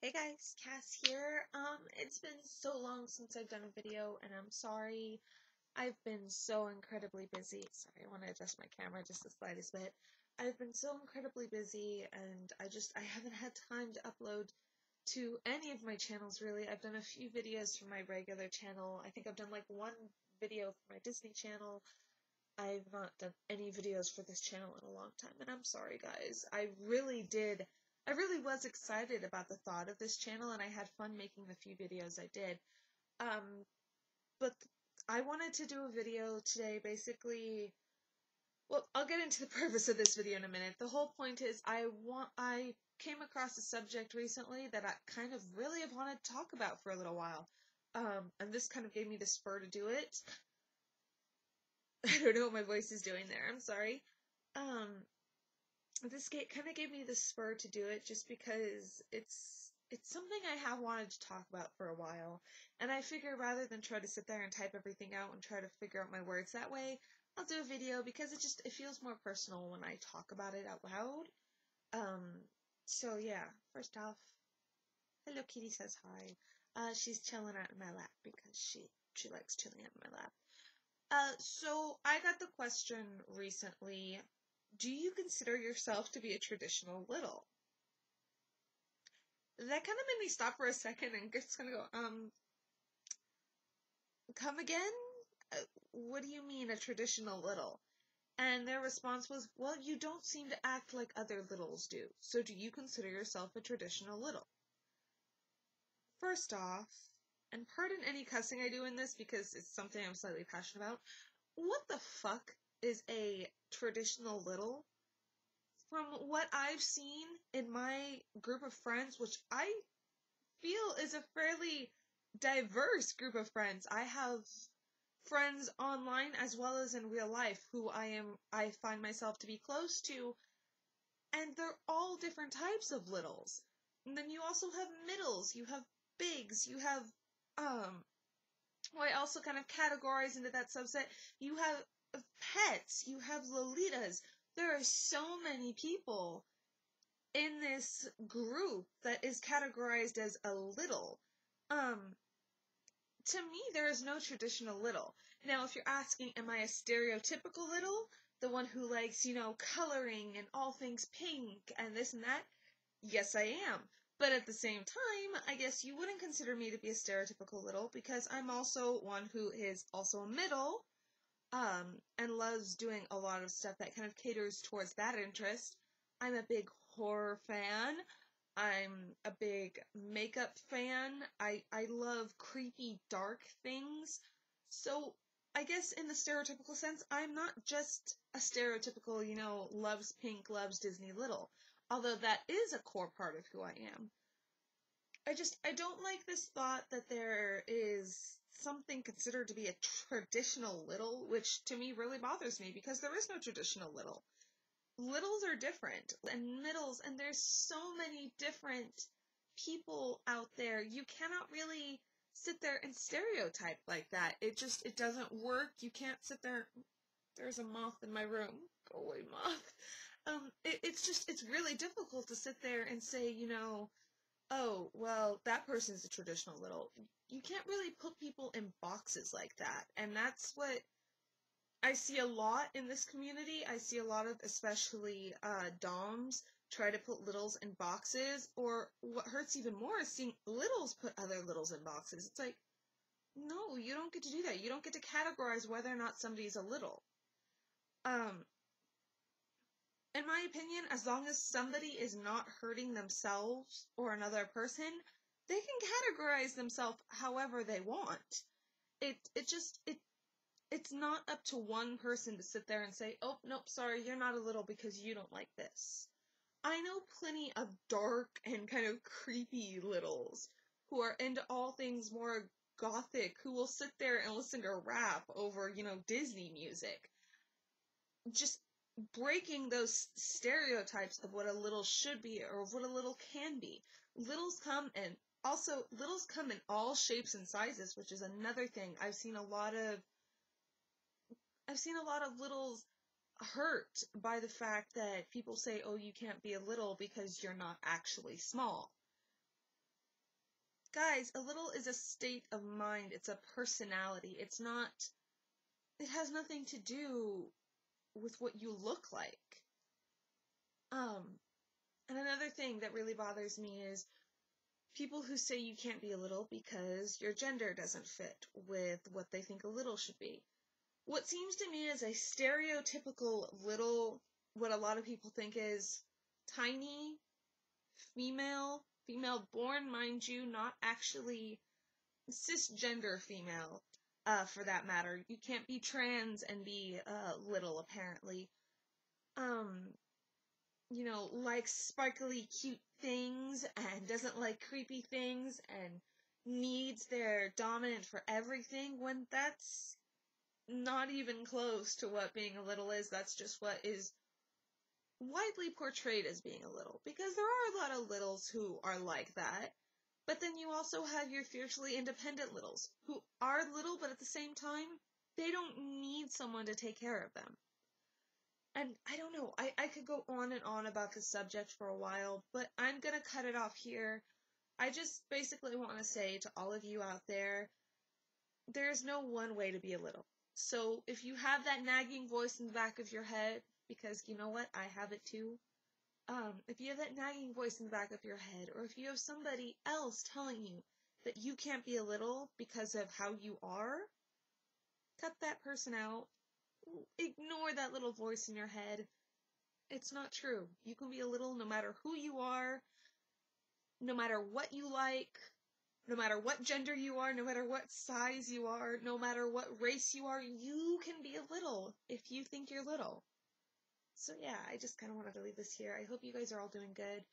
Hey guys, Cass here. It's been so long since I've done a video, and I'm sorry. I've been so incredibly busy. Sorry, I want to adjust my camera just the slightest bit. I've been so incredibly busy, and I haven't had time to upload to any of my channels really. I've done a few videos for my regular channel. I think I've done like one video for my Disney channel. I've not done any videos for this channel in a long time, and I'm sorry guys. I really was excited about the thought of this channel, and I had fun making the few videos I did. Um, but I wanted to do a video today, basically. Well, I'll get into the purpose of this video in a minute. The whole point is I came across a subject recently that I kind of really have wanted to talk about for a little while. And this kind of gave me the spur to do it. I don't know what my voice is doing there. I'm sorry. Um, this kind of gave me the spur to do it just because it's something I have wanted to talk about for a while, and I figure rather than try to sit there and type everything out and try to figure out my words that way, I'll do a video because it feels more personal when I talk about it out loud. Um, so yeah, first off, Hello Kitty says hi. She's chilling out in my lap because she likes chilling out in my lap. So I got the question recently, do you consider yourself to be a traditional little? That kind of made me stop for a second and just kind of go, come again? What do you mean a traditional little? And their response was, well, you don't seem to act like other littles do, so do you consider yourself a traditional little? First off, and pardon any cussing I do in this because it's something I'm slightly passionate about, what the fuck is a traditional little? From what I've seen in my group of friends, which I feel is a fairly diverse group of friends. I have friends online as well as in real life who I find myself to be close to, and they're all different types of littles. And then you also have middles, you have bigs, you have well, I also kind of categorize into that subset. You have pets, you have Lolitas. There are so many people in this group that is categorized as a little. To me, there is no traditional little. Now, if you're asking, am I a stereotypical little? The one who likes, coloring and all things pink and this and that? Yes, I am. But at the same time, I guess you wouldn't consider me to be a stereotypical little because I'm also one who is also a middle, and loves doing a lot of stuff that kind of caters towards that interest. I'm a big horror fan. I'm a big makeup fan. I love creepy, dark things. So, I guess in the stereotypical sense, I'm not just a stereotypical, loves pink, loves Disney little. Although that is a core part of who I am. I don't like this thought that there is something considered to be a traditional little, which to me really bothers me because there is no traditional little. Littles are different, and middles, and there's so many different people out there. You cannot really sit there and stereotype like that. It doesn't work. You can't sit there. There's a moth in my room. Go away, moth. It's really difficult to sit there and say, oh, well, that person's a traditional little. You can't really put people in boxes like that. And that's what I see a lot in this community. I see a lot of, especially doms, try to put littles in boxes. Or what hurts even more is seeing littles put other littles in boxes. It's like, no, you don't get to do that. You don't get to categorize whether or not somebody's a little. Um, in my opinion, as long as somebody is not hurting themselves or another person, they can categorize themselves however they want. It's not up to one person to sit there and say, oh, nope, sorry, you're not a little because you don't like this. I know plenty of dark and kind of creepy littles who are into all things more gothic, who will sit there and listen to rap over, Disney music. Just breaking those stereotypes of what a little should be or of what a little can be. Littles come in all shapes and sizes, which is another thing. I've seen a lot of littles hurt by the fact that people say, oh, you can't be a little because you're not actually small. Guys, a little is a state of mind. It's a personality. It has nothing to do with what you look like. And another thing that really bothers me is people who say you can't be a little because your gender doesn't fit with what they think a little should be. What seems to me is a stereotypical little, what a lot of people think is tiny, female born, mind you, not actually cisgender female, for that matter. You can't be trans and be, little, apparently. Likes sparkly, cute things, and doesn't like creepy things, and needs their dominant for everything, when that's not even close to what being a little is. That's just what is widely portrayed as being a little, because there are a lot of littles who are like that, but then you also have your fiercely independent littles, who are little, but at the same time, they don't need someone to take care of them. And I don't know, I could go on and on about this subject for a while, but I'm gonna cut it off here. I just basically want to say to all of you out there, there's no one way to be a little. So if you have that nagging voice in the back of your head, because you know what, I have it too. If you have that nagging voice in the back of your head, or if you have somebody else telling you that you can't be a little because of how you are, cut that person out. Ignore that little voice in your head. It's not true. You can be a little no matter who you are, no matter what you like, no matter what gender you are, no matter what size you are, no matter what race you are, you can be a little if you think you're little. So yeah, I just kind of wanted to leave this here. I hope you guys are all doing good.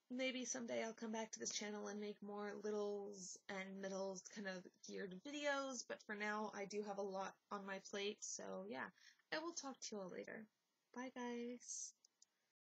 Maybe someday I'll come back to this channel and make more littles and middles kind of geared videos, but for now I do have a lot on my plate, so yeah. I will talk to you all later. Bye guys.